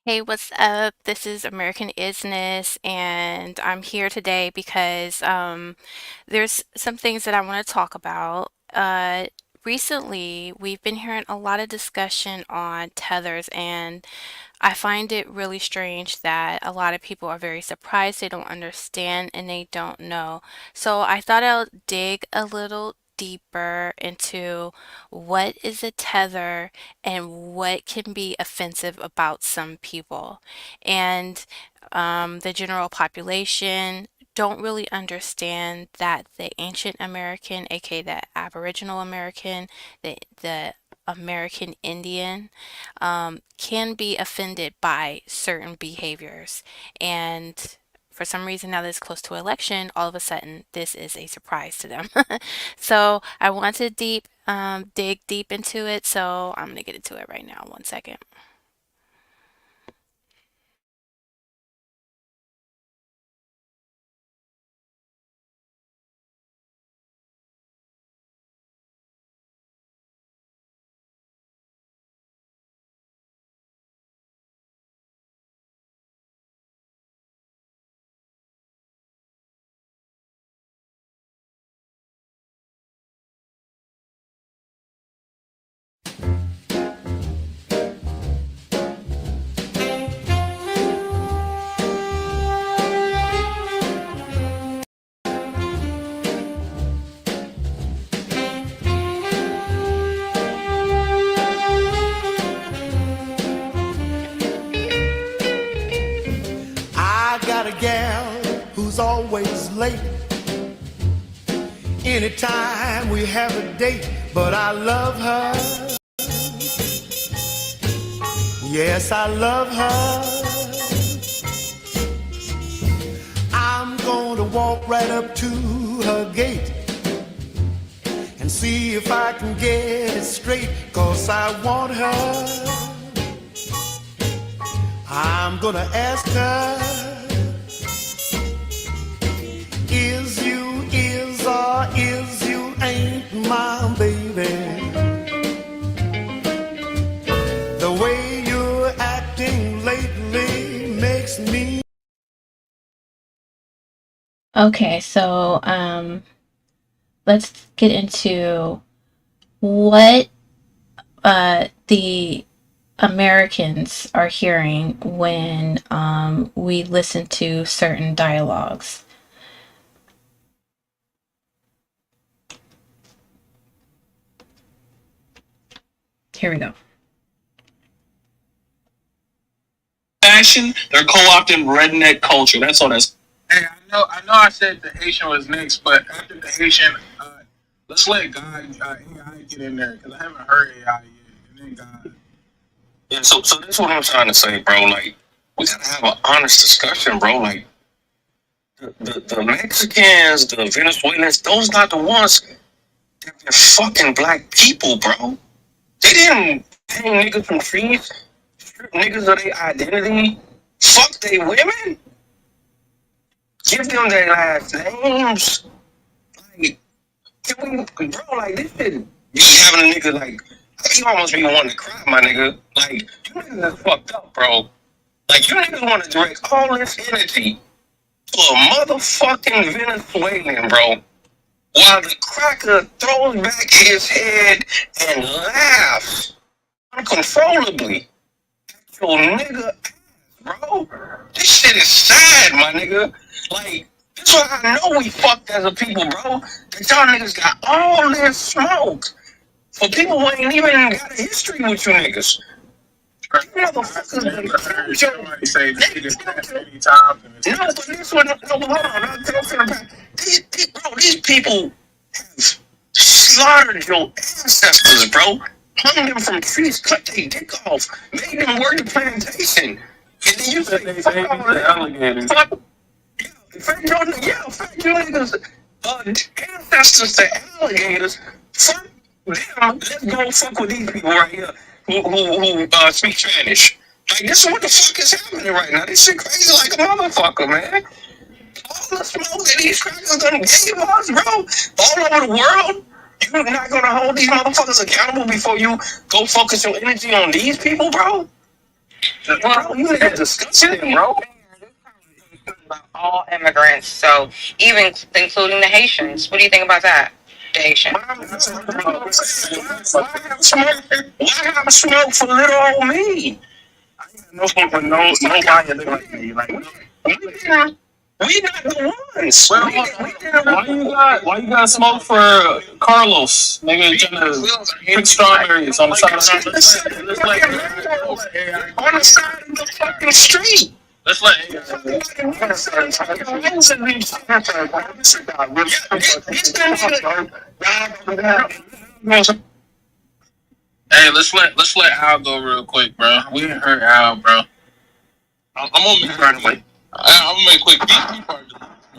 Hey, what's up? This is American Isness, and I'm here today because there's some things that I want to talk about. Recently, we've been hearing a lot of discussion on tethers, and I find it really strange that a lot of people are very surprised, they don't understand, and they don't know. So I thought I'll dig a little deeper into what is a tether and what can be offensive about some people. And the general population don't really understand that the ancient American, aka the Aboriginal American, the American Indian, can be offended by certain behaviors. And for some reason, now that it's close to election, all of a sudden, this is a surprise to them. So I want to dig deep into it. So I'm gonna get into it right now. One second. I got a gal who's always late. Anytime we have a date, but I love her. Yes, I love her. I'm gonna walk right up to her gate and see if I can get it straight, 'cause I want her. I'm gonna ask her, is or is you ain't my baby. The way you're acting lately makes me. Okay, so let's get into what the Americans are hearing when we listen to certain dialogues. Here we go. Action, they're co-opting redneck culture. That's all that's. Hey, I know. I said the Haitian was next, but after the Haitian, let's let God AI get in there because I haven't heard AI yet. And then God. Yeah, so that's what I'm trying to say, bro. Like, we gotta have an honest discussion, bro. Like, the Mexicans, the Venezuelans, those not the ones. They're fucking black people, bro. They didn't hang niggas from trees, strip niggas of their identity, fuck they women, give them their last names. Like, can we, bro? Like, this shit be having a nigga like. I be almost be wanting to cry, my nigga. Like, you niggas is fucked up, bro. Like, you niggas want to direct all this energy to a motherfucking Venezuelan, bro. While the cracker throws back his head and laughs uncontrollably. Your nigga ass, bro. This shit is sad, my nigga. Like, this is why I know we fucked as a people, bro. That y'all niggas got all this smoke for people who ain't even got a history with you niggas. You motherfuckers never heard somebody say this niggas that many times. No, but this one, no, but hold on. These people have slaughtered your ancestors, bro. Hung them from trees, cut their dick off, made them work the plantation. And then you say, fuck all that. Alligators. Fuck, fuck you niggas, ancestors to alligators. Fuck them. Let's go fuck with these people right here who speak Spanish. Like, this is what the fuck is happening right now. This shit crazy like a motherfucker, man. All the smoke that these crackers done gave us, bro, all over the world. You're not gonna hold these motherfuckers accountable before you go focus your energy on these people, bro? Well, you are disgusting, bro. About all immigrants, so even including the Haitians. What do you think about that? The Haitian. Why have a smoke for little old me? No smoke for nobody like me. Like we not the ones. Well, why you got smoke for Carlos? Nigga trying to pick strawberries on the side of the street. On the side of the fucking street. Let's let Hey, let's let Al go real quick, bro. We didn't hurt Al, bro. I'm gonna make right away. I'm gonna make quick. These people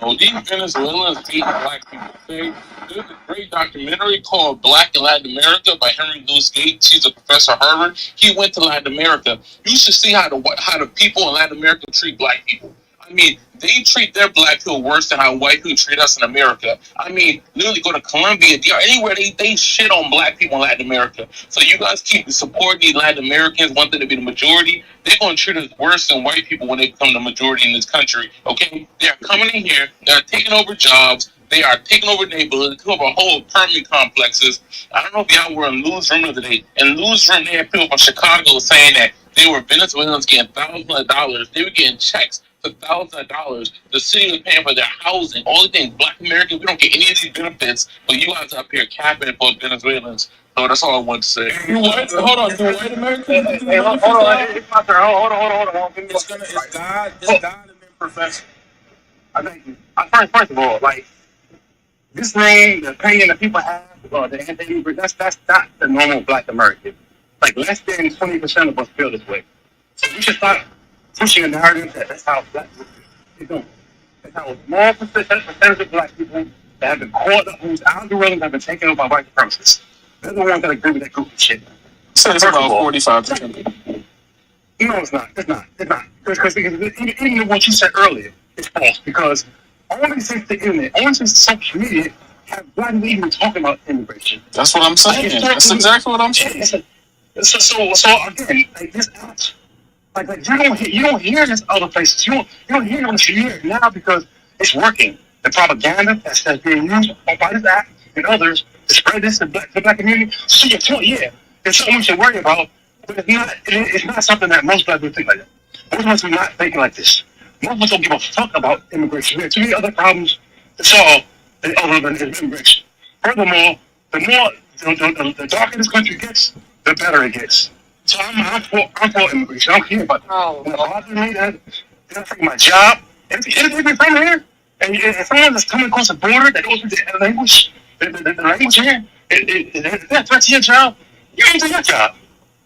are these Venezuelans hate black people. Okay? There's a great documentary called Black in Latin America by Henry Louis Gates. He's a professor at Harvard. He went to Latin America. You should see how the people in Latin America treat black people. I mean, they treat their black people worse than how white people treat us in America. I mean, literally go to Colombia, anywhere they shit on black people in Latin America. So you guys keep supporting these Latin Americans, want them to be the majority. They're going to treat us worse than white people when they become the majority in this country. Okay, they are coming in here. They are taking over jobs. They are taking over neighborhoods, taking over whole apartment complexes. I don't know if y'all were in Lou's room today. In Lou's room, they had people from Chicago saying that they were Venezuelans getting thousands of dollars. They were getting checks for thousands of dollars. The city was paying for their housing. All the things, black Americans, we don't get any of these benefits, but you guys up here capping for Venezuelans. So that's all I want to say. Hold on, do white Americans? Hey, hold on. It's my turn. Hold on. It's God and then professor. I think, first of all, like, this thing, the opinion that people have, that's not the normal black American. Like, less than 20% of us feel this way. So we should start pushing a narrative that that's how black people feel. That's how a small percentage of black people that have been caught up, whose algorithms have been taken over by white supremacists. They're the ones that agree with that group of shit. So it's about 45%. No, it's not. Because even what you said earlier is false. Because only since the internet, only since social media, have black people even talking about immigration. That's what I'm saying. That's exactly what I'm saying. So again, like this out. Like you don't hear this other places. You don't hear it. You hear it now because it's working. The propaganda that's being used by this act and others to spread this to the black community. So your point, yeah, it's something we should worry about, but it's not something that most black people think like that. Most of us are not thinking like this. Most of us don't give a fuck about immigration. We have too many other problems to solve other than immigration. Furthermore, the darker this country gets, the better it gets. So I'm for immigration. I don't care about that. Oh, When it bothers me that they're taking my job, if you're from here, and if someone that's coming across the border that goes with the language, the language here, they're threatening your job, you ain't doing your job.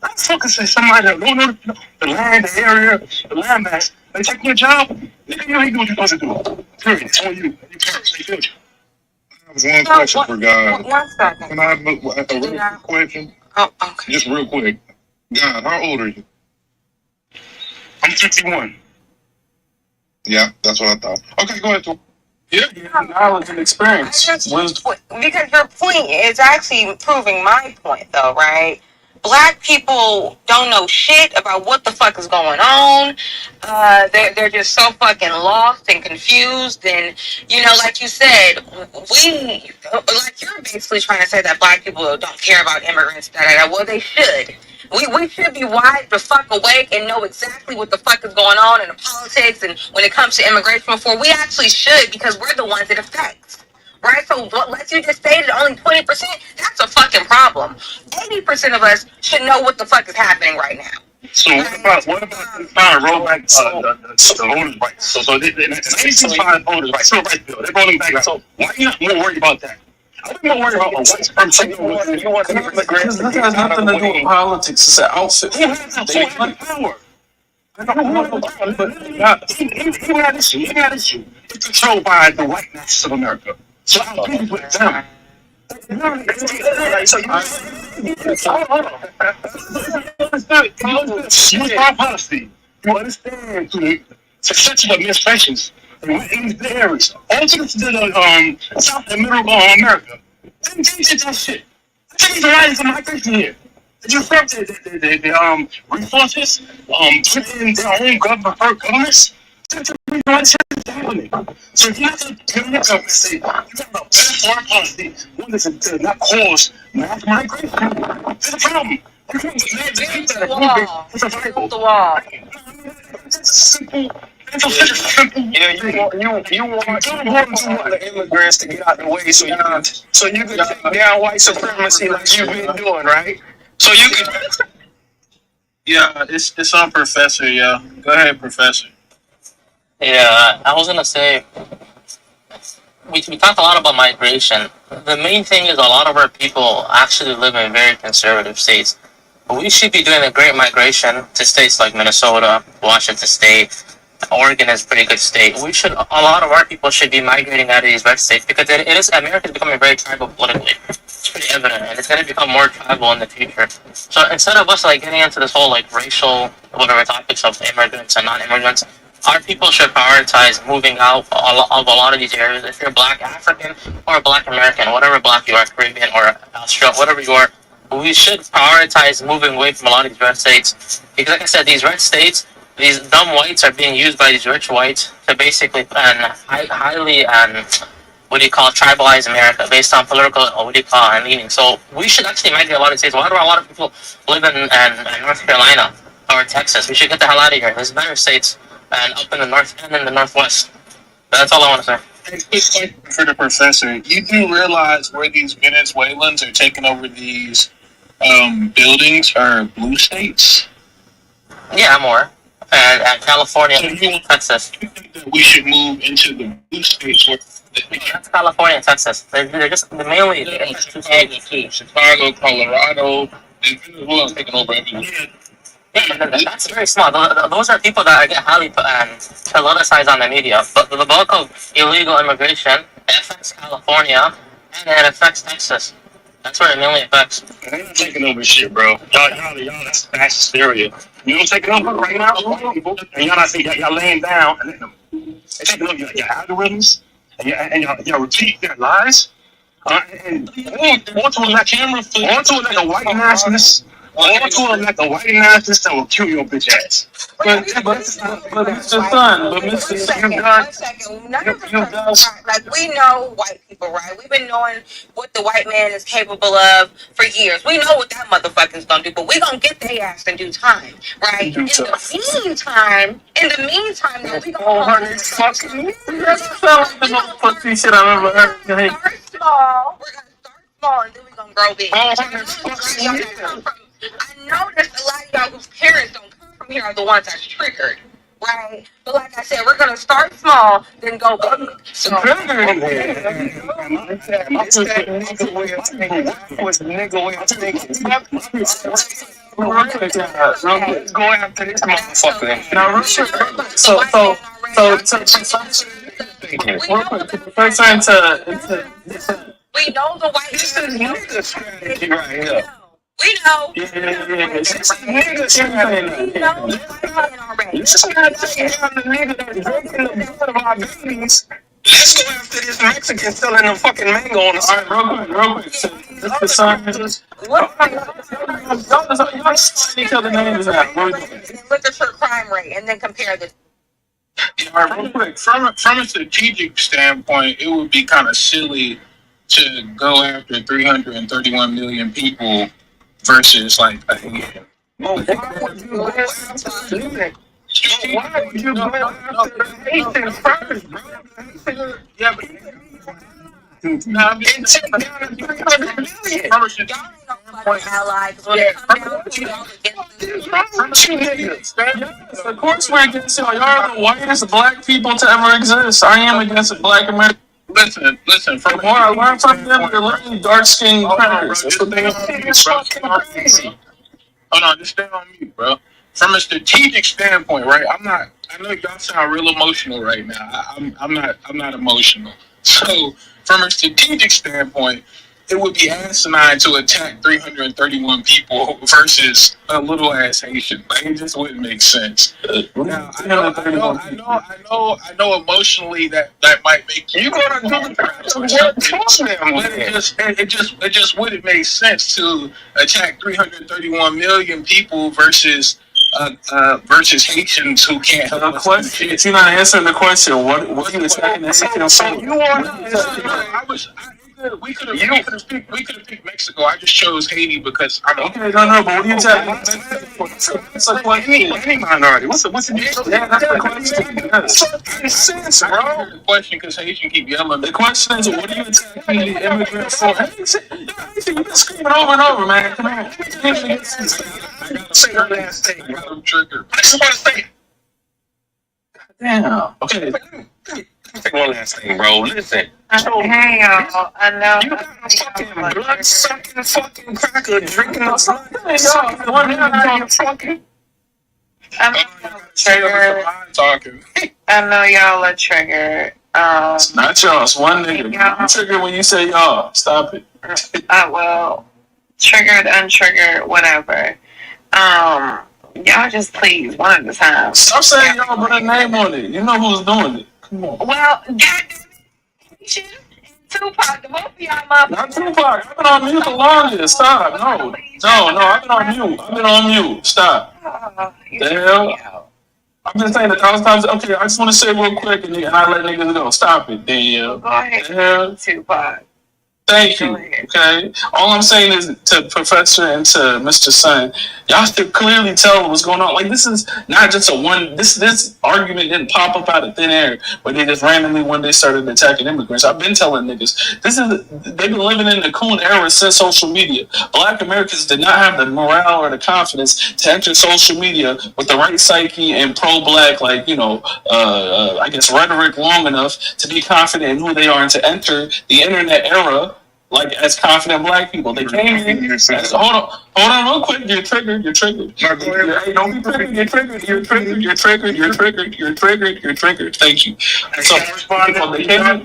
I'm fucking say somebody that don't know the land, the area, the land mass, they taking your job, nigga, you ain't doing what you're supposed to do. Period. It's on you. You parents, they feel you. I have one question for God. 1 second. Can I have a real quick question? Oh, okay. Just real quick. God, how old are you? I'm 51. Yeah, that's what I thought. Okay, go ahead. Yeah, knowledge and experience. Because your point is actually proving my point, though, right? Black people don't know shit about what the fuck is going on. They're just so fucking lost and confused. And, like you said, you're basically trying to say that black people don't care about immigrants. Well, they should. We should be wide the fuck awake and know exactly what the fuck is going on in the politics and when it comes to immigration reform. We actually should, because we're the ones it affects. Right? So what you just stated, only 20%, that's a fucking problem. 80% of us should know what the fuck is happening right now. So what about trying to roll back the voters' rights? So the 1965 voters' rights, civil rights bill, they're rolling back. So why are you not more worried about that? I'm not worried about white supremacy. You want to immigrants? This has nothing to do with politics. It's an outfit. Who has power? Even that issue is controlled by the white masses of America. So I'm pleased with them. You understand policy. You understand to successive administrations in these areas. Also to the South and Middle America. They did that shit. They the writings of migration here. You think that resources, put in their own governments? What's happening? So you have to pick up and say, you have a better foreign policy. One is to not cause mass migration. That's the problem. It's a survival. The wall. It's simple. It's such a simple. Yeah, you want the immigrants to get out the way so you can take down white supremacy like you've been doing, right? So you can. Yeah, it's on Professor. Yeah, go ahead, Professor. Yeah, I was gonna say we talk a lot about migration. The main thing is a lot of our people actually live in very conservative states. But we should be doing a great migration to states like Minnesota, Washington State. Oregon is a pretty good state. A lot of our people should be migrating out of these red states because America is becoming very tribal politically. It's pretty evident, and it's going to become more tribal in the future. So instead of us like getting into this whole like racial whatever topics of immigrants and non-immigrants, our people should prioritize moving out of a lot of these areas. If you're Black African or Black American, whatever Black you are, Caribbean or Australian, whatever you are, we should prioritize moving away from a lot of these red states because, like I said, these red states, these dumb whites are being used by these rich whites to basically highly what do you call tribalize America based on political leaning. So we should actually migrate a lot of states. Why do a lot of people live in North Carolina or Texas? We should get the hell out of here. There's better states and up in the north and in the northwest. That's all I want to say. Quick question for the professor. You do realize where these Venezuelans are taking over these buildings are blue states? Yeah, I'm aware. And California, So you Texas. think that we should move into the blue states where That's California and Texas. They're just mainly Chicago, Colorado, and Venezuela taking over everything. that's very small. Those are people that get highly politicized on the media. But the bulk of illegal immigration affects California and it affects Texas. That's where it mainly affects. They're not taking over shit, bro. Y'all, that's fascist hysteria. You don't take it over right now, people, and y'all not saying y'all laying down and letting them. They're taking over your algorithms and y'all repeat their lies. And onto that camera, onto like a white nationalist. Onto like a white nationalist that will kill your bitch ass. But Mr. Son, One second. None of us like we know white people, right? We've been knowing what the white man is capable of for years. We know what that motherfucker's gonna do, but we gonna get their ass in due time, right? In the meantime, though, we gonna start small. We're gonna start small, and then we gonna grow big. I know there's a lot of y'all whose parents don't come from here are the ones that's triggered, right? But like I said, we're gonna start small, then go big. So Go after this motherfucker. Now, we know the white This is nigga strategy right here. we know. This is nigga strategy. We know the white man already. This is not taking down the nigga that's drinking the blood of our babies. Let's go after this Mexican selling the fucking mango on the side. real quick. So, this the son. Y'all just each other names out. Look at your crime rate and then compare the. All right, real quick. From a strategic standpoint, it would be kind of silly to go after 331 million people versus like a hand. Why would you go after the Haitians first, bro? Yeah, but now I'm getting taken down to 300 million. Y'all ain't no fucking ally, 'cause when it comes down to y'all against Yes, of course we're against y'all. Y'all are the whitest black people to ever exist. I am against black America. Listen. From The more I learn from them, they're literally dark-skinned crackers. That's what they are. Hold on, just stay on mute, bro. From a strategic standpoint, right? I know y'all sound real emotional right now. I'm not emotional. So, from a strategic standpoint, it would be asinine to attack 331 people versus a little ass Haitian. Like, it just wouldn't make sense. Now, I know emotionally that might make you gonna do the but it just wouldn't make sense to attack 331 million people versus Haitians who can't help us. Question. If you're not answering the question, what are you attacking the Haitians for? You want? We could have picked Mexico. I just chose Haiti because I'm okay. No, but what are you attacking? That's a question. Any minority. What's the yeah? That's the question. Yes. Sense, bro. The question because Haitian keep yelling. The question is, what are you attacking the immigrants for? You've been screaming over and over, man. Come on. I gotta say her last thing. I got him triggered. I just want to say. Damn. Okay. Say one last thing, bro. Listen. Hey y'all, I know. You got a fucking blood sucking fucking cracker drinking or something. Talking. I know y'all are triggered. It's not y'all. It's one nigga. I'm triggered when you say y'all. Stop it. Well, triggered, untriggered, whatever. Y'all just please one at a time. Stop saying y'all, put a name on it. You know who's doing it. Come on. Well, Tupac, the both of y'all motherfuckers. Not Tupac. I've been on mute the longest. Stop. No. I've been on mute. Stop. The hell? I'm just saying 1,000 times. Okay, I just want to say real quick and I let niggas go. Stop it, Danielle. Go ahead. The hell? Tupac. Thank you. Okay. All I'm saying is to Professor and to Mr. Sun, y'all should clearly tell what's going on. Like, this is not just a one. This argument didn't pop up out of thin air, where they just randomly one day started attacking immigrants. I've been telling niggas they've been living in the coon era since social media. Black Americans did not have the morale or the confidence to enter social media with the right psyche and pro-black, like, I guess rhetoric long enough to be confident in who they are and to enter the internet era like as confident black people. They came in. Hold on real quick. You're triggered. Hey, don't be triggered. You're triggered. Thank you. So they came in.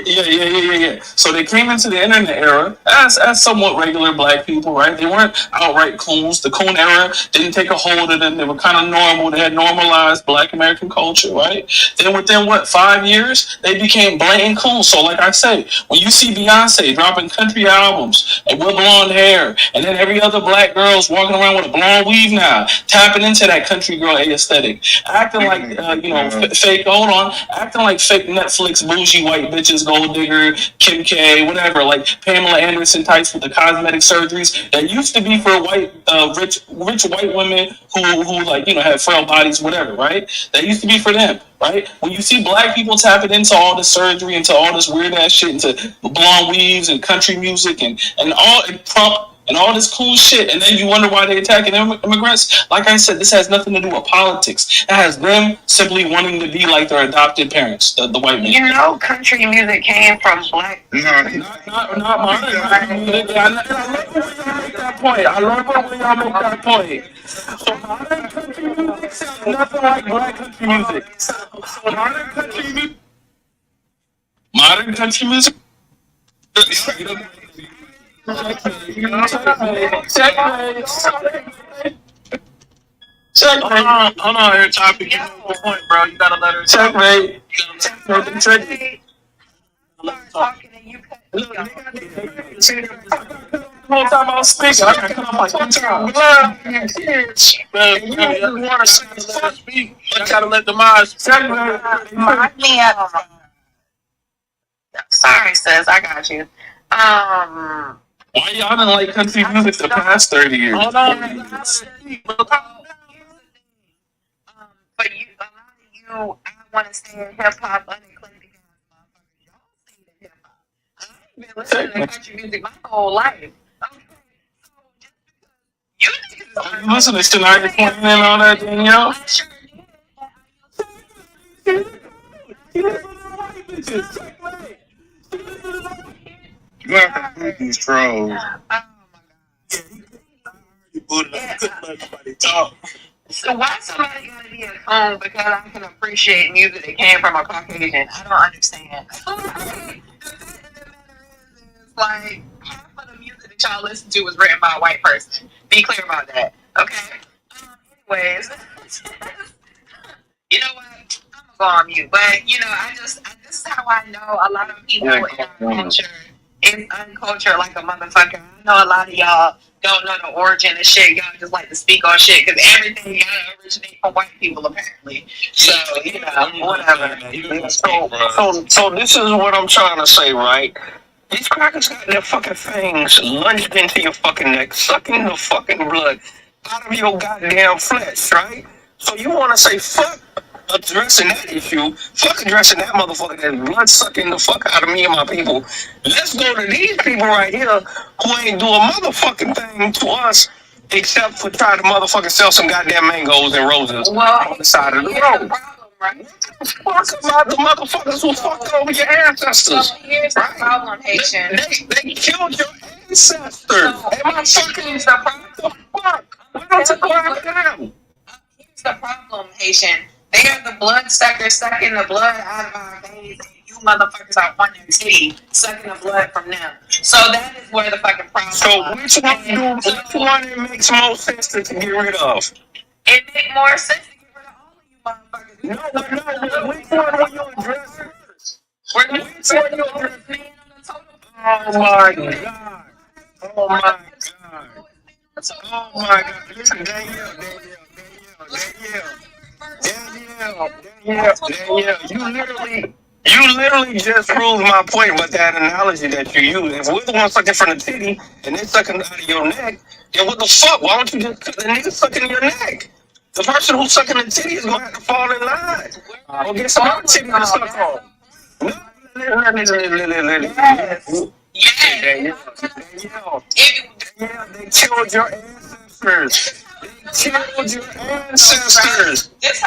Yeah. So they came into the internet era as somewhat regular black people, right? They weren't outright coons. The coon era didn't take a hold of them. They were kind of normal. They had normalized black American culture, right? Then within 5 years, they became blatant coons. So like I say, when you see Beyonce dropping country albums and with blonde hair, and then every other black girl's walking around with a blonde weave now, tapping into that country girl aesthetic, acting like fake. Hold on, acting like fake Netflix bougie white bitches, gold digger, Kim K, whatever, like Pamela Anderson types with the cosmetic surgeries that used to be for white, rich white women who have frail bodies, whatever, right? That used to be for them. Right? When you see black people tapping into all this surgery, into all this weird ass shit, into blonde weaves and country music and Trump and all this cool shit, and then you wonder why they're attacking immigrants. Like I said, this has nothing to do with politics. It has them simply wanting to be like their adopted parents, the white men. Country music came from black. Not mine. I love it when y'all make that point. So modern country music sounds nothing like black country music. Modern country music. Checkmate. Hold on, your topic. You know the point, bro. You gotta let her. Checkmate. Talking and you cut me the whole time I was speaking, I got cut off like one time. You want to speak? You gotta let the minds. Sorry, sis. I got you. Why y'all didn't like country music the past 30 years? Hold on. But you, a lot of you, I want to stay in hip hop uneclectic motherfuckers. Y'all stay in hip hop. I've been listening to country music my whole life. Okay, so just because you listen to Shania Twain and all that, Danielle? I sure You have to boot these trolls. Oh my God. You booted them. Couldn't let nobody talk. So why somebody gotta be at home because I can appreciate music that came from a Caucasian? I don't understand. like half of the music that y'all listen to was written by a white person. Be clear about that, okay? Anyways, you know what? I'm gonna go on mute. But you know, this is how I know a lot of people in our culture is uncultured like a motherfucker. I know a lot of y'all don't know the origin of shit. Y'all just like to speak on shit because everything gotta originate from white people apparently. So you know, whatever. So this is what I'm trying to say, right? These crackers got their fucking fangs lunged into your fucking neck, sucking the fucking blood out of your goddamn flesh, right? So you want to say fuck addressing that issue, fuck addressing that motherfucker that's blood sucking the fuck out of me and my people. Let's go to these people right here who ain't do a motherfucking thing to us except for trying to motherfucking sell some goddamn mangoes and roses on the side of the road. Right? Fuck about the motherfuckers who fucked over your ancestors. So here's the problem, Haitian. They killed your ancestors. Am I fucking Here's the problem. fuck? Why don't you go after them? Here's the problem, Haitian. They are the blood suckers sucking the blood out of our veins, and you motherfuckers are on their titty sucking the blood from them. So that is where the fucking problem is. So which one it makes most sense to get rid of? It makes more sense to get rid of all of you motherfuckers. No, which one will you address? We're going to address the lowest man on the totem pole. Oh my god. Oh my god. Oh my god. Listen, Danielle, you literally just proved my point with that analogy that you use. If we're the one sucking from the titty and they're sucking out of your neck, then what the fuck? Why don't you just cut the nigga sucking your neck? The person who's sucking the titty is gonna have to fall in line. Or get some other titty to suck on. Yes. Yeah, they killed your ancestors. They killed your ancestors. This is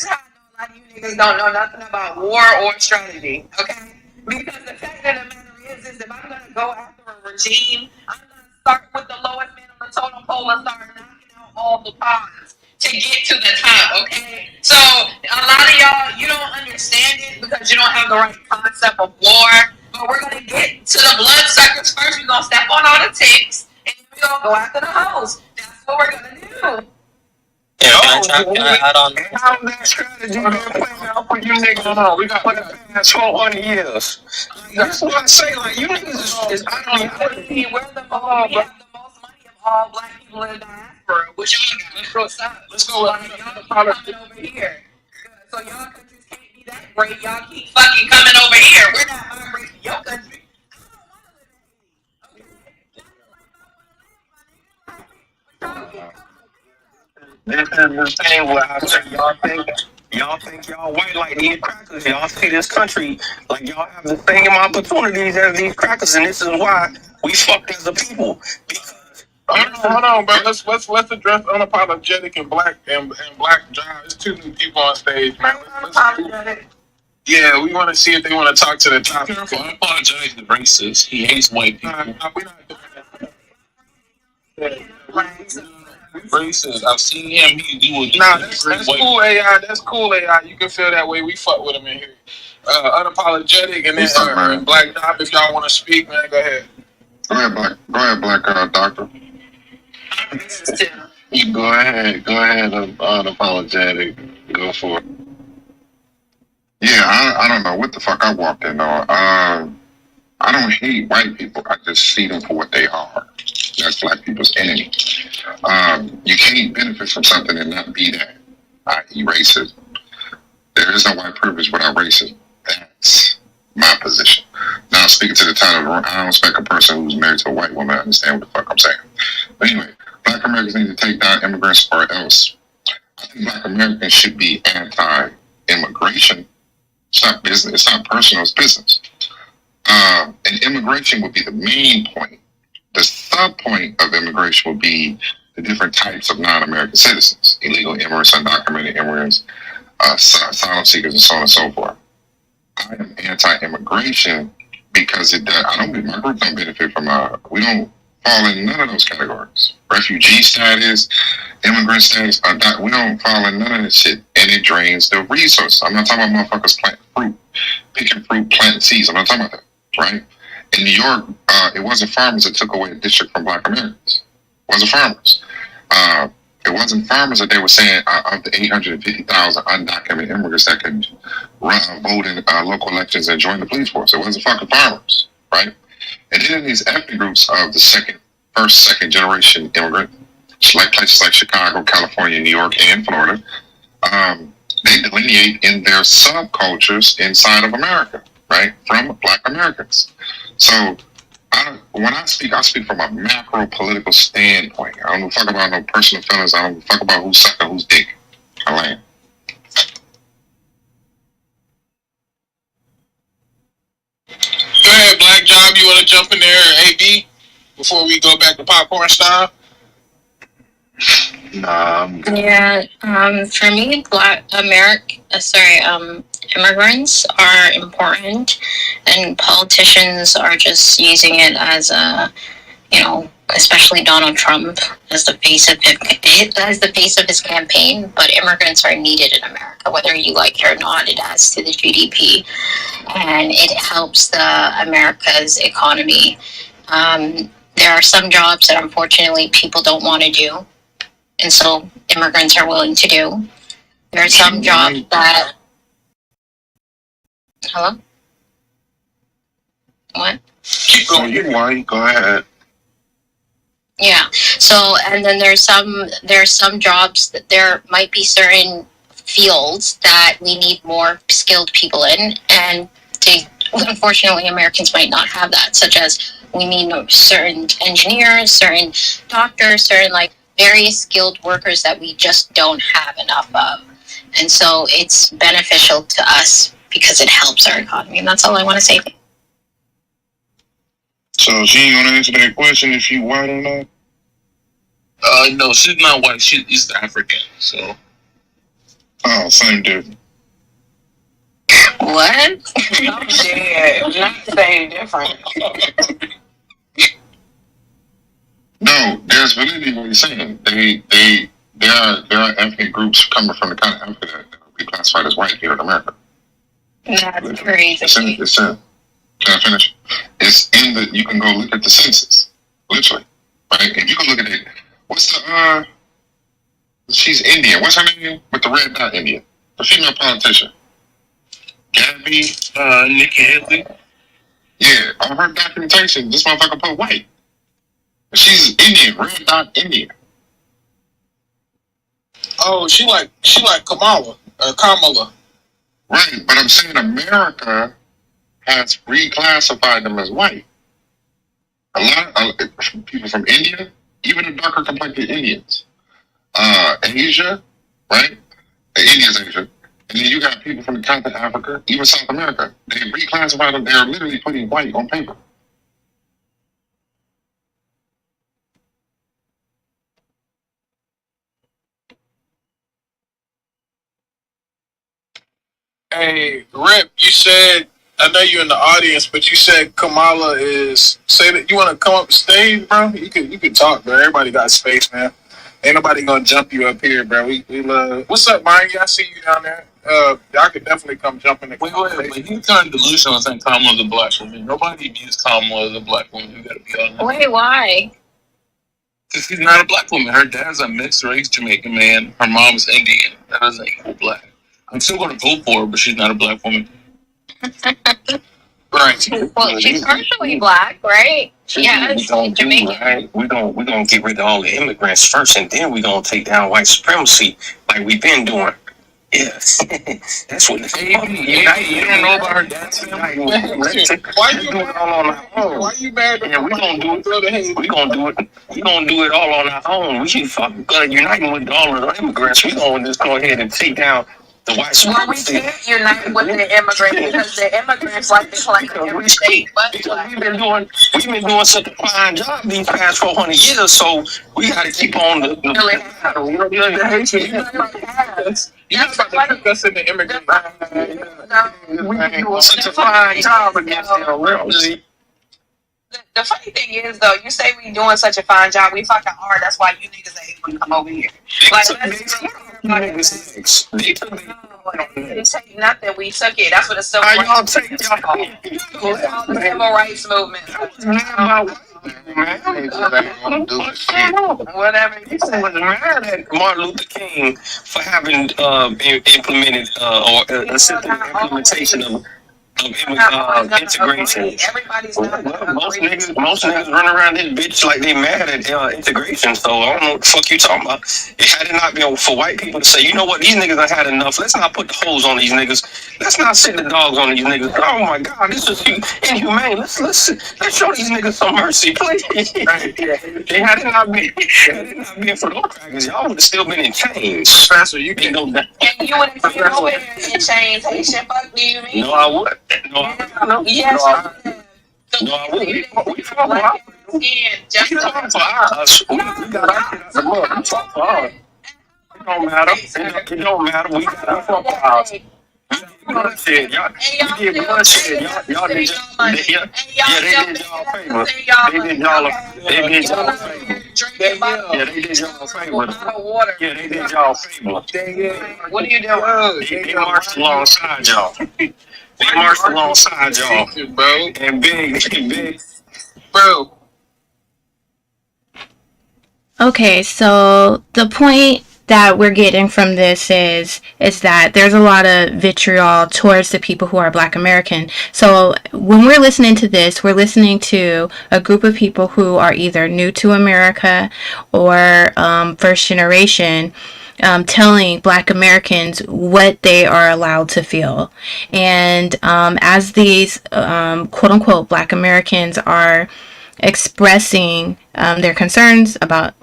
how I know a lot of you niggas don't know nothing about war or strategy, okay? Because the fact of the matter is if I'm gonna go after a regime, I'm gonna start with the lowest man on the totem pole and start knocking out all the pawns to get to the top, okay? So a lot of y'all, you don't understand it because you don't have the right concept of war. But we're gonna get to the blood suckers first. We're gonna step on all the ticks, and then we're gonna go after the hoes. That's what we're gonna do. Can I add on? How's that strategy been playing out for you niggas? No, we got for the past 400 years. That's what I say. Like you niggas is out of reality. We have the most money of all black people in the diaspora. Which y'all got? Let's go. Y'all coming over here. So y'all countries can't be that great. Y'all keep fucking coming over here. We're not migrating to your country. This is the thing where I say y'all think y'all white like these crackers. Y'all see this country like y'all have the same opportunities as these crackers, and this is why we fucked as a people. Because hold on, bro. Let's address unapologetic and black jive. There's two new people on stage, man. Unapologetic. Yeah, we want to see if they want to talk to the topic. Unapologetic is racist. He hates white people. We're not doing that. Racist. I've seen him. He do a That's cool, AI. That's cool, AI. You can feel that way. We fuck with him in here. Unapologetic and then Black Dot. If y'all want to speak, man, go ahead. Go ahead, Black Doctor. You go ahead, unapologetic. Go for it. Yeah, I don't know what the fuck I walked in on. I don't hate white people. I just see them for what they are. That's black people's enemy. You can't benefit from something and not be that, i.e. racism. There is no white privilege without racism. That's my position. Now, speaking to the title, I don't expect a person who's married to a white woman to understand what the fuck I'm saying. But anyway, black Americans need to take down immigrants or else. I think black Americans should be anti-immigration. It's not business. It's not personal. It's business. And immigration would be the main point. The sub point of immigration would be the different types of non-American citizens, illegal immigrants, undocumented immigrants, asylum seekers, and so on and so forth. I am anti-immigration because my group don't benefit from, we don't fall in none of those categories. Refugee status, immigrant status, we don't fall in none of that shit, and it drains the resources. I'm not talking about motherfuckers fruit, picking fruit, planting seeds. I'm not talking about that, right? In New York, it wasn't farmers that took away the district from Black Americans. It wasn't farmers. It wasn't farmers that they were saying of the 850,000 undocumented immigrants that could vote in local elections and join the police force. It wasn't fucking farmers, right? And then these ethnic groups of the first, second generation immigrant, like places like Chicago, California, New York, and Florida, they delineate in their subcultures inside of America, right, from Black Americans. So when I speak from a macro political standpoint. I don't fuck about no personal feelings. I don't fuck about who's sucking who's dick. I land. Go ahead, Black Job. You want to jump in there, AB, before we go back to popcorn style? Yeah. For me, immigrants are important, and politicians are just using it as a, especially Donald Trump as the face of his campaign. But immigrants are needed in America, whether you like it or not. It adds to the GDP, and it helps the America's economy. There are some jobs that unfortunately people don't want to do, and so immigrants are willing to do. There are some jobs that. Hello? What? Keep going. You're white. Go ahead. Yeah. So, and then there's some jobs that there might be certain fields that we need more skilled people in, and unfortunately Americans might not have that, such as we need certain engineers, certain doctors, certain various skilled workers that we just don't have enough of. And so it's beneficial to us because it helps our economy. And that's all I want to say. So she ain't gonna answer that question if she white or not? No, she's not white. She's East African, so. Oh, same difference. What? I'm dead. Not saying different. No, there's validity in what you're saying. There are ethnic groups coming from the kind of Africa that would be classified as white here in America. That's crazy. Can I finish? It's in the. You can go look at the census, literally, right? If you go look at it, what's the she's Indian. What's her name with the red dot? Indian, the female politician. Gabby, Nikki Haley. Yeah, on her documentation, this motherfucker put white. She's Indian, red dot Indian. Oh, she like Kamala or Kamala. Right, but I'm saying America has reclassified them as white. A lot of people from India, even the darker complected Indians, Asia, right? India's Asia. And then you got people from the continent of Africa, even South America. They reclassified them. They're literally putting white on paper. Hey, Rip, you said, I know you're in the audience, but you said Kamala is, say that you want to come up stage, bro? You can talk, bro. Everybody got space, man. Ain't nobody gonna jump you up here, bro. We love. What's up, Mike? I see you down there. Y'all could definitely come jump in the Wait, but he turned delusional and saying Kamala's a black woman. Nobody views Kamala as a black woman. You gotta be honest. Wait, why? Because she's not a black woman. Her dad's a mixed race Jamaican man. Her mom's Indian. That doesn't equal black. I'm still gonna vote for her, but she's not a black woman. right. Well, she's partially black, right? Yeah, Jamaican. Right? We're gonna get rid of all the immigrants first, and then we're gonna take down white supremacy like we've been doing. Yes, that's what the You don't know about her dad's family? Why you do it all on our own? Why you mad? Yeah, we're gonna do it. We're gonna do it. We're gonna do it all on our own. We should uniting with all of the immigrants. We're gonna just go ahead and take down the white supremacy. Well, we can't unite with the immigrants because the immigrants like to collect everything. Because we've been doing such a fine job these past 400 years, so we got to keep on the You have to put us in the immigrant. We've been doing such a fine job against them. The funny thing is, though, you say we doing such a fine job, we fucking are. That's why you niggas ain't able to come over here. Like, They took didn't take nothing. We took it. That's what the civil Y'all rights take movement is called. It's called the civil rights movement. Whatever you People say. was mad at Martin Luther King for having implemented or accepted the implementation of integration. Everybody's not gonna Most agree. niggas run around this bitch like they mad at integration. So I don't know what the fuck you talking about. It had it not been for white people to say, you know what, these niggas done had enough. Let's not put the holes on these niggas. Let's not sit the dogs on these niggas. Oh my god, this is inhumane. Let's show these niggas some mercy, please. Had it not been for those crackers, y'all would have still been in chains. Professor, you can And you would have came over here and changed Haitian. Fuck do you mean? No, I would. No, I Yes, no, I would. We fought for ours. just We fought for ours. We got our shit out the mud. We fought for ours. It don't matter. It don't matter. We fought for ours. Bloodshed, y'all. We did bloodshed. Y'all did just. Yeah, they did y'all a favor. They did y'all a favor. Yeah, they did y'all a favor. Yeah, they did y'all a favor. What are you doing? They marched alongside y'all. They marched alongside y'all, bro. and big, Bro. Okay, so the point that we're getting from this is that there's a lot of vitriol towards the people who are Black American. So when we're listening to this, we're listening to a group of people who are either new to America or first generation, telling Black Americans what they are allowed to feel. And as these quote unquote Black Americans are expressing their concerns about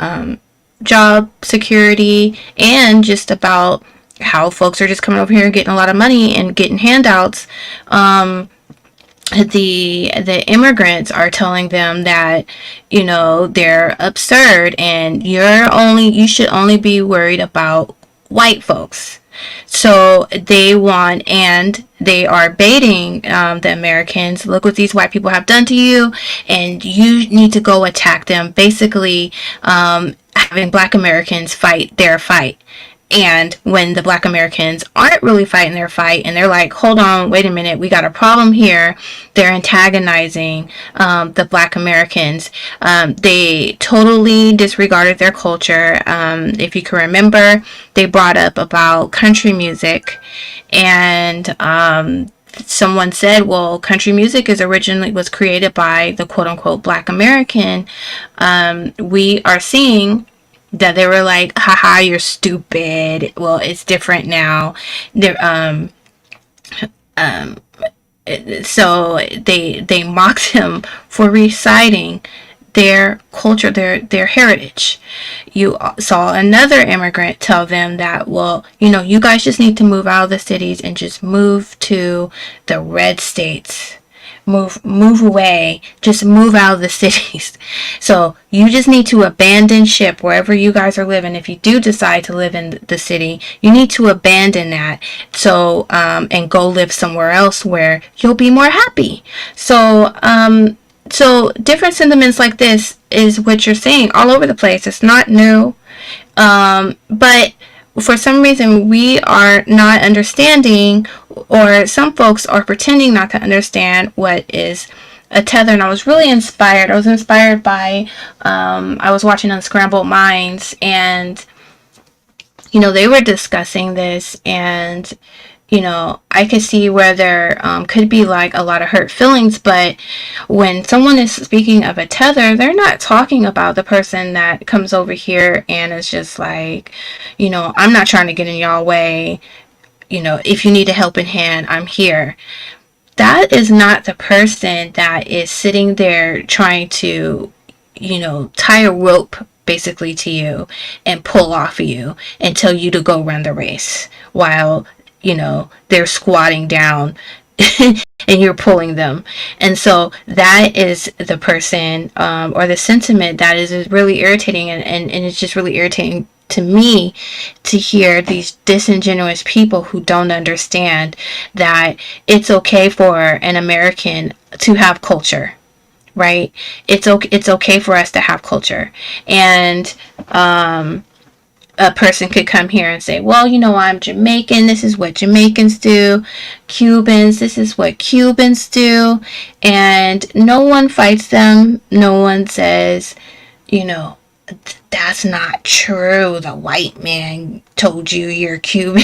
job security and just about how folks are just coming over here and getting a lot of money and getting handouts, the immigrants are telling them that, you know, they're absurd and you should only be worried about white folks. So they are baiting the Americans. Look what these white people have done to you, and you need to go attack them. Basically, having Black Americans fight their fight. And when the Black Americans aren't really fighting their fight and they're like, hold on, wait a minute, we got a problem here, they're antagonizing the Black Americans. They totally disregarded their culture. If you can remember, they brought up about country music, and someone said, well, country music was created by the quote unquote Black American. We are seeing that they were like, haha, you're stupid. Well, it's different now. So they mocked him for reciting their culture, their heritage. You saw another immigrant tell them that, well, you know, you guys just need to move out of the cities and just move to the red states. Move away, just move out of the cities. So you just need to abandon ship wherever you guys are living. If you do decide to live in the city, you need to abandon that. So and go live somewhere else where you'll be more happy. So different sentiments like this is what you're seeing all over the place. It's not new, but for some reason we are not understanding, or some folks are pretending not to understand what is a tether. And I was really inspired. I was inspired by I was watching Unscrambled Minds, and you know, they were discussing this, and you know, I could see where there could be like a lot of hurt feelings, but when someone is speaking of a tether, they're not talking about the person that comes over here and is just like, you know, I'm not trying to get in y'all way. You know, if you need a helping hand, I'm here. That is not the person that is sitting there trying to, you know, tie a rope basically to you and pull off of you and tell you to go run the race while, you know, they're squatting down and you're pulling them. And so that is the person or the sentiment that is really irritating, and it's just really irritating to me to hear these disingenuous people who don't understand that it's okay for an American to have culture, right? It's okay for us to have culture. And a person could come here and say, well, I'm Jamaican. This is what Jamaicans do. Cubans, this is what Cubans do. And no one fights them. No one says, you know, that's not true. The white man told you you're Cuban.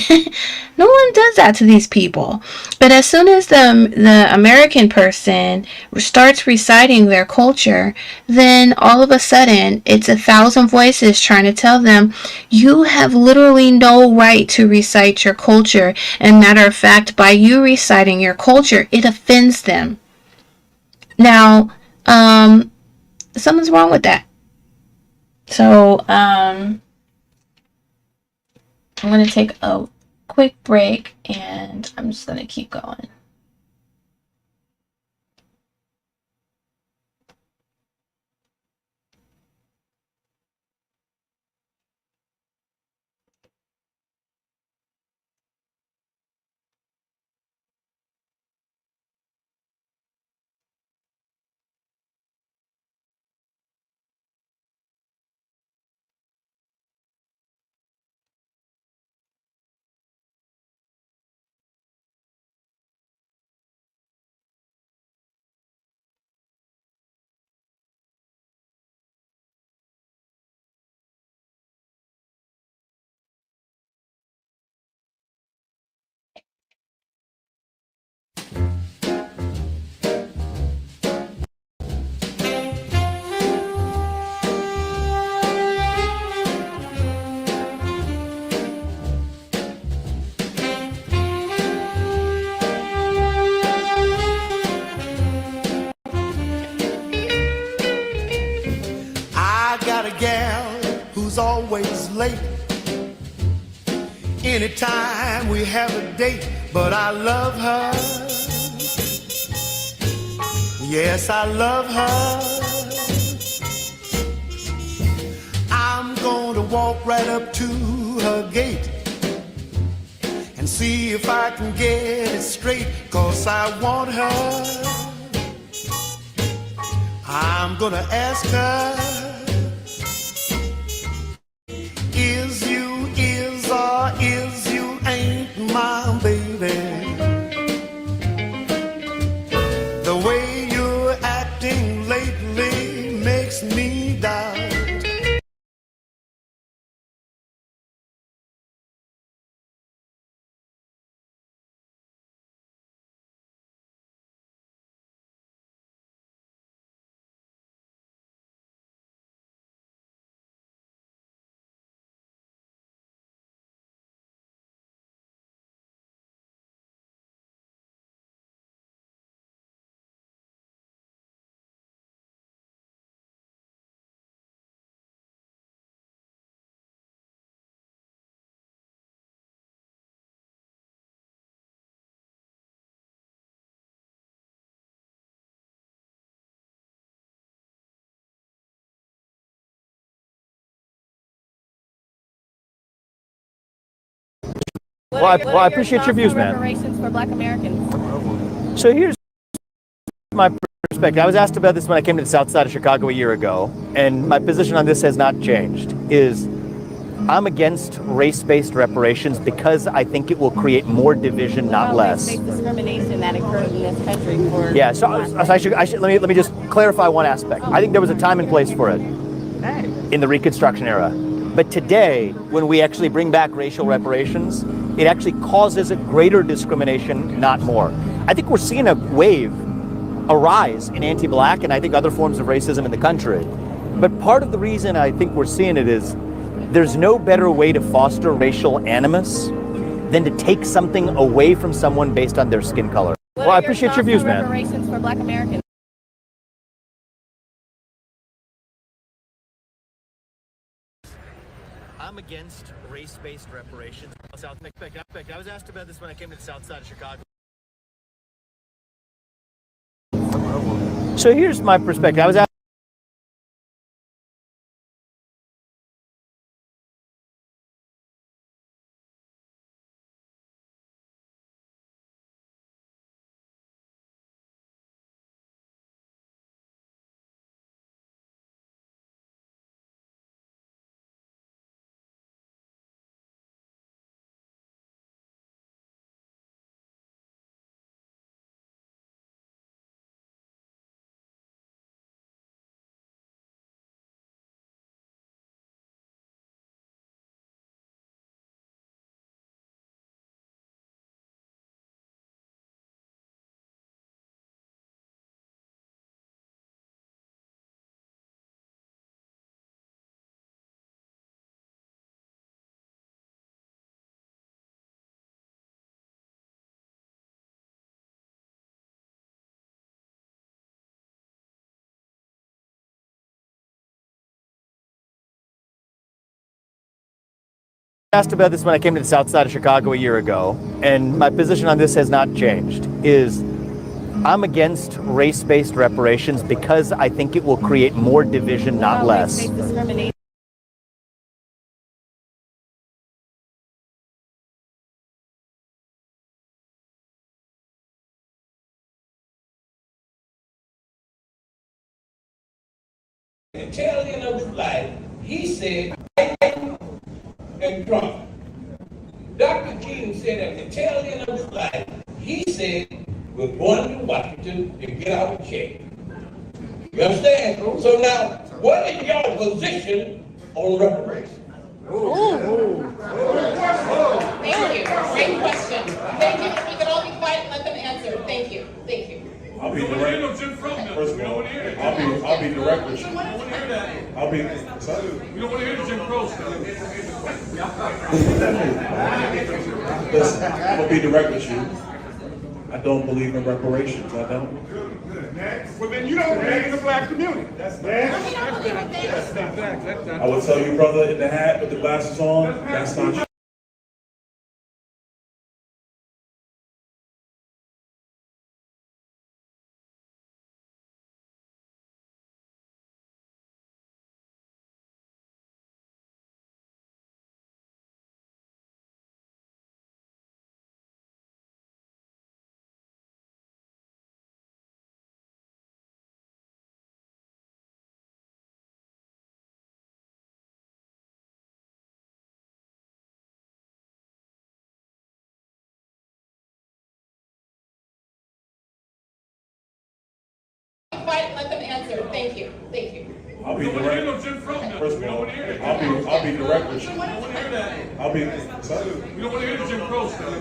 No one does that to these people. But as soon as the American person starts reciting their culture, then all of a sudden it's 1,000 voices trying to tell them you have literally no right to recite your culture. And matter of fact, by you reciting your culture, it offends them. Now, something's wrong with that. So, I'm going to take a quick break and I'm just going to keep going. I got a gal who's always late. Anytime we have a date, but I love her. Yes, I love her. I'm gonna walk right up to her gate and see if I can get it straight, 'cause I want her. I'm gonna ask her, is or is you ain't my baby? The way you're acting lately makes me doubt. Well, I appreciate your views, man. Reparations for Black Americans. So here's my perspective. I was asked about this when I came to the south side of Chicago a year ago, and my position on this has not changed. I'm against race-based reparations because I think it will create more division, not less. Race-based discrimination that occurred in this country for. Yeah, so let me just clarify one aspect. I think there was a time and place for it in the Reconstruction era. But today, when we actually bring back racial reparations, it actually causes a greater discrimination, not more. I think we're seeing a rise in anti-Black and I think other forms of racism in the country. But part of the reason I think we're seeing it is there's no better way to foster racial animus than to take something away from someone based on their skin color. Well, I appreciate your views, man. Reparations for Black Americans. I'm against race-based reparations. I was asked about this when I came to the south side of Chicago. So here's my perspective. I was asked asked about this when I came to the south side of Chicago a year ago, and my position on this has not changed, is I'm against race-based reparations because I think it will create more division, not less. The tail end of his life, he said, Biden and Trump. Dr. King said at the tail end of his life, he said, we're going to Washington to get our check. You understand? So now, what is your position on reparations? Thank you. Great question. Thank you. We can all be quiet and let them answer. Thank you. Thank you. I'll be direct. First of all, I'll be direct with you. I'll be. We don't want to hear the Jim Crow stuff. Listen, I'm gonna be direct with you. I don't believe in reparations. I don't. Well, then you don't believe in the black community. That's facts. I will tell you, brother in the hat with the glasses on, that's not true. Quiet and let them answer. Thank you. Thank you. I'll be direct. First of all, I'll be direct with you. I'll be. We don't want to hear the Jim Crow stuff.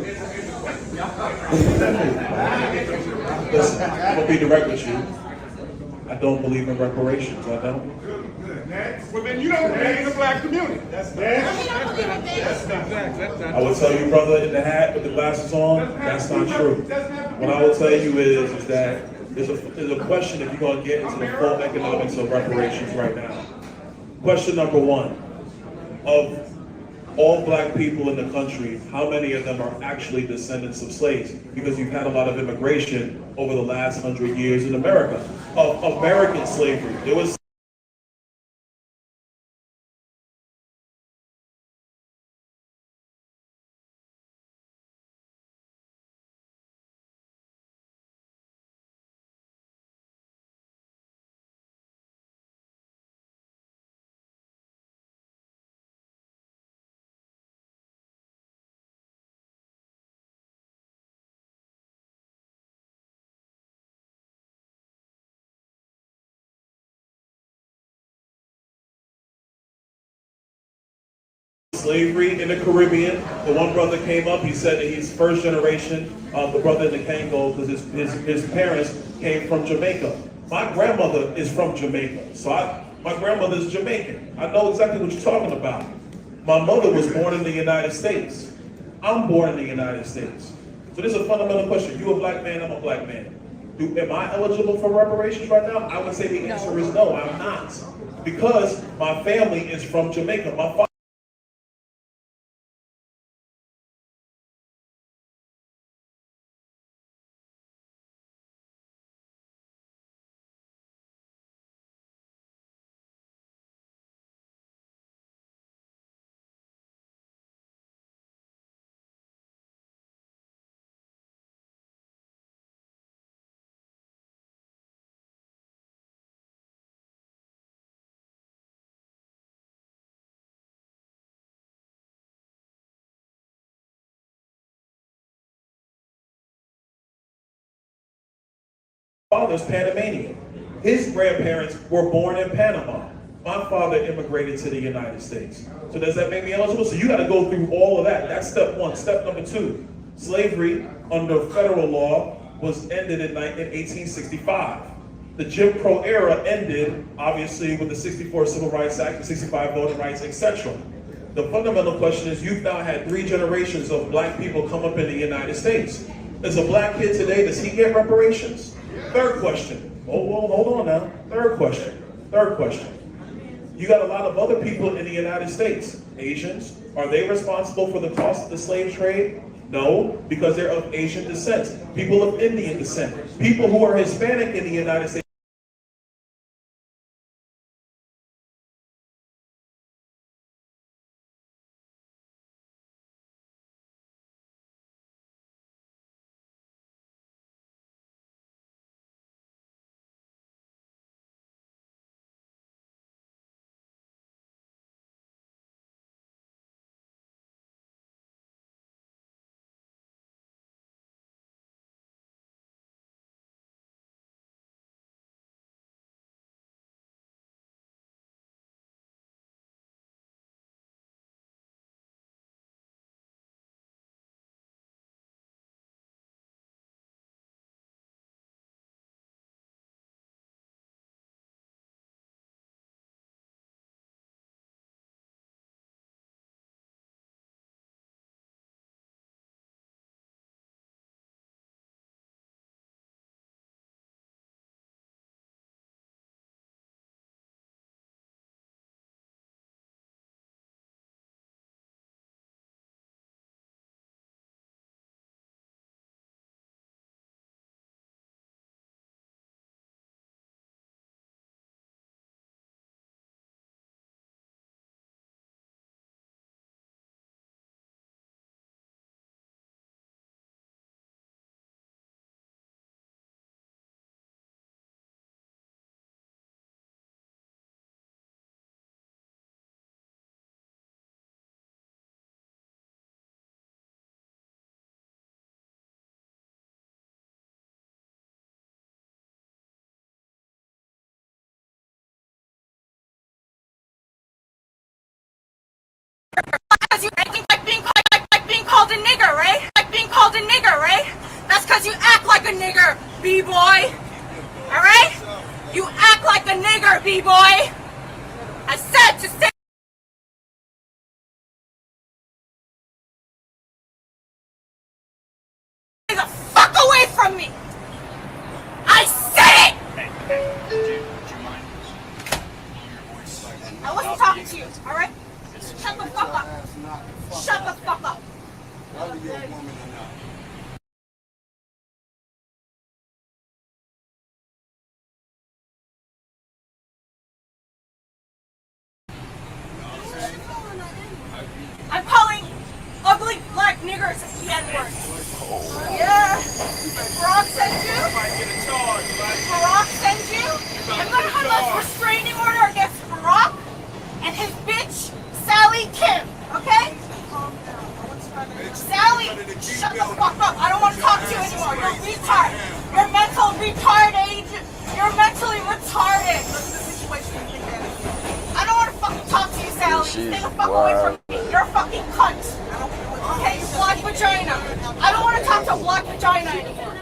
Listen, I'm gonna be direct with you. I don't believe in reparations. I don't. Well, then you don't believe in the black community. That's facts. I will tell you, brother in the hat with the glasses on, that's not true. What I will tell you is that there's a question if you're going to get into the full economics of reparations right now. Question number one, of all black people in the country, how many of them are actually descendants of slaves? Because you've had a lot of immigration over the last 100 years in America. Of American slavery, there was slavery in the Caribbean. The one brother came up, he said that he's first generation, the brother in the Kango, because his parents came from Jamaica. My grandmother is from Jamaica, so my grandmother's Jamaican. I know exactly what you're talking about. My mother was born in the United States. I'm born in the United States. So this is a fundamental question. You a black man, I'm a black man. Am I eligible for reparations right now? I would say the answer is no, I'm not. Because my family is from Jamaica. My father father's Panamanian. His grandparents were born in Panama. My father immigrated to the United States. So does that make me eligible? So you got to go through all of that. That's step one. Step number two, slavery under federal law was ended in 1865. The Jim Crow era ended, obviously, with the 64 Civil Rights Act, the 65 Voting Rights, etc. The fundamental question is, you've now had 3 generations of black people come up in the United States. As a black kid today, does he get reparations? Third question. Hold on now. Third question. You got a lot of other people in the United States. Asians, are they responsible for the cost of the slave trade? No, because they're of Asian descent. People of Indian descent. People who are Hispanic in the United States. Because you like being called a nigger, right? Like being called a nigger, right? That's because you act like a nigger, B-boy. Alright? You act like a nigger, B-boy. I said to stay the fuck away from me. I said it! I wasn't talking to you, alright? Shut the fuck up. Shut the fuck up. I'm calling ugly black niggers the N-word. Yeah. Barack sent you? Barack sent you? I'm gonna have a restraining order against Barack and his bitch, Sally Kim, okay? Sally, shut the fuck up. I don't want to talk to you anymore. You're a retard. You're mental retarded. You're mentally retarded. I don't want to fucking talk to you, Sally. Stay the fuck away from me. You're a fucking cunt. Okay, you black vagina. I don't want to talk to a black vagina anymore.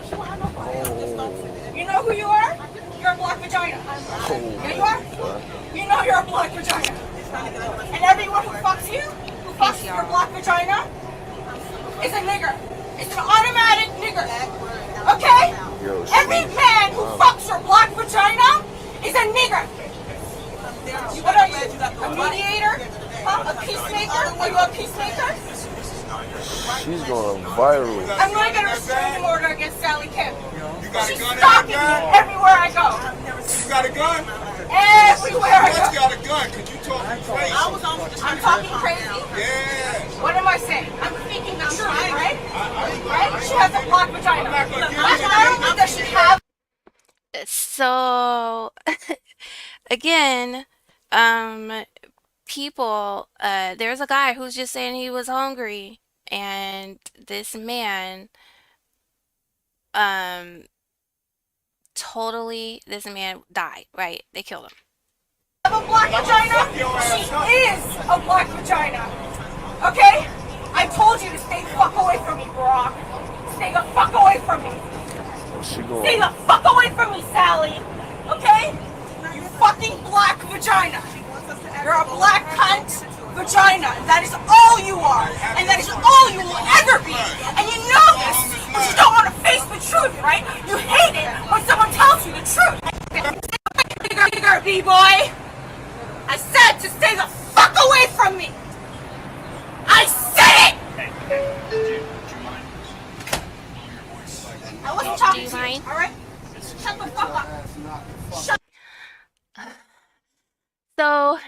You know who you are? You're a black vagina. Yeah, you are? You know you're a black vagina. And everyone who fucks you, who fucks your black vagina, is a nigger. It's an automatic nigger. Okay? Every man who fucks your black vagina is a nigger. What are you? A mediator? Huh? A peacemaker? Are you a peacemaker? She's going viral. I'm going to get a restraining order against Sally Kim. She's stalking me everywhere I go. You got a gun? Everywhere I go. You got a gun? Cause you talking crazy. I'm talking crazy? Yeah. What am I saying? I'm speaking the truth, right? Right? She has a black vagina. I don't think that she has. So, again, people, there's a guy who's just saying he was hungry, and this man, this man died, right? They killed him. A black vagina? She is a black vagina. Okay? I told you to stay the fuck away from me, Barack. Stay the fuck away from me. Stay the fuck away from me, Sally. Okay? You fucking black vagina. You're a black cunt vagina. That is all you are. And that is all you will ever be. And you know this, but you don't want to face the truth, right? You hate it when someone tells you the truth. B-boy. I said All right? Shut the fuck up. Shut. So,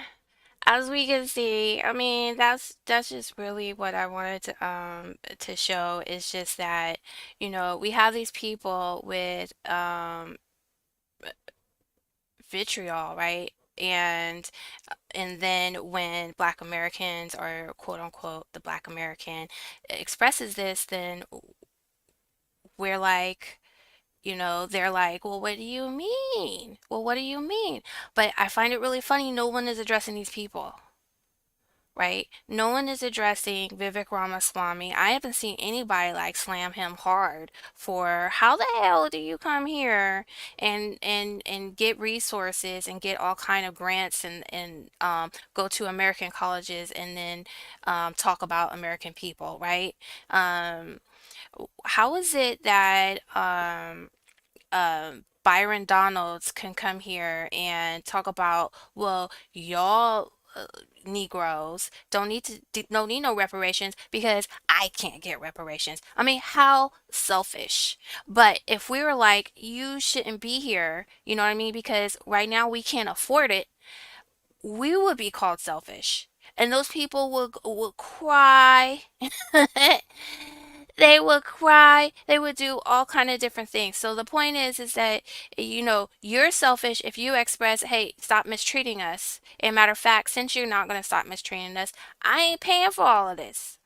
as we can see, I mean, that's just really what I wanted to show is just that, we have these people with vitriol, right? And then when Black Americans or quote unquote the Black American expresses this, then we're like, they're like, well, what do you mean? Well, what do you mean? But I find it really funny. No one is addressing these people, right? No one is addressing Vivek Ramaswamy. I haven't seen anybody like slam him hard for how the hell do you come here and get resources and get all kind of grants and go to American colleges and then talk about American people, right? Um, how is it that Byron Donalds can come here and talk about, well, y'all Negroes don't need no reparations because I can't get reparations. I mean, how selfish. But if we were like, you shouldn't be here, you know what I mean? Because right now we can't afford it, we would be called selfish. And those people would cry. They would cry. They would do all kind of different things. So the point is that you're selfish if you express, "Hey, stop mistreating us." And matter of fact, since you're not going to stop mistreating us, I ain't paying for all of this.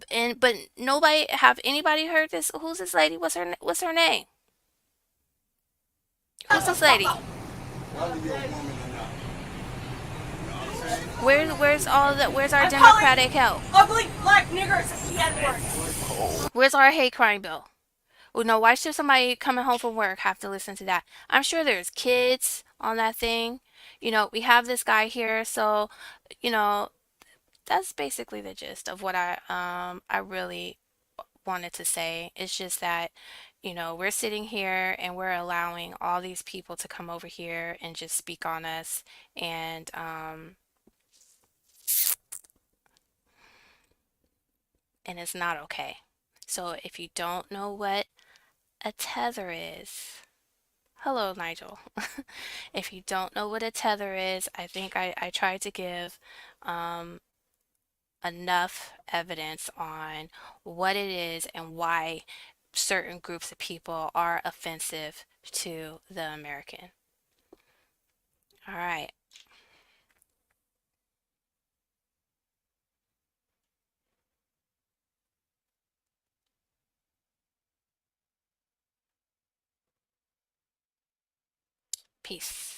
And but nobody have anybody heard this? Who's this lady? What's her name? Shut Who's the this fuck lady? up. Where's our I'm calling democratic help? ugly black niggers the N-word. Where's our hate crime bill? Well, no, why should somebody coming home from work have to listen to that? I'm sure there's kids on that thing. We have this guy here, so you know, that's basically the gist of what I really wanted to say. It's just that, we're sitting here and we're allowing all these people to come over here and just speak on us and it's not okay. So if you don't know what a tether is, hello, Nigel. If you don't know what a tether is, I think I tried to give um, enough evidence on what it is and why certain groups of people are offensive to the American. All right. Peace.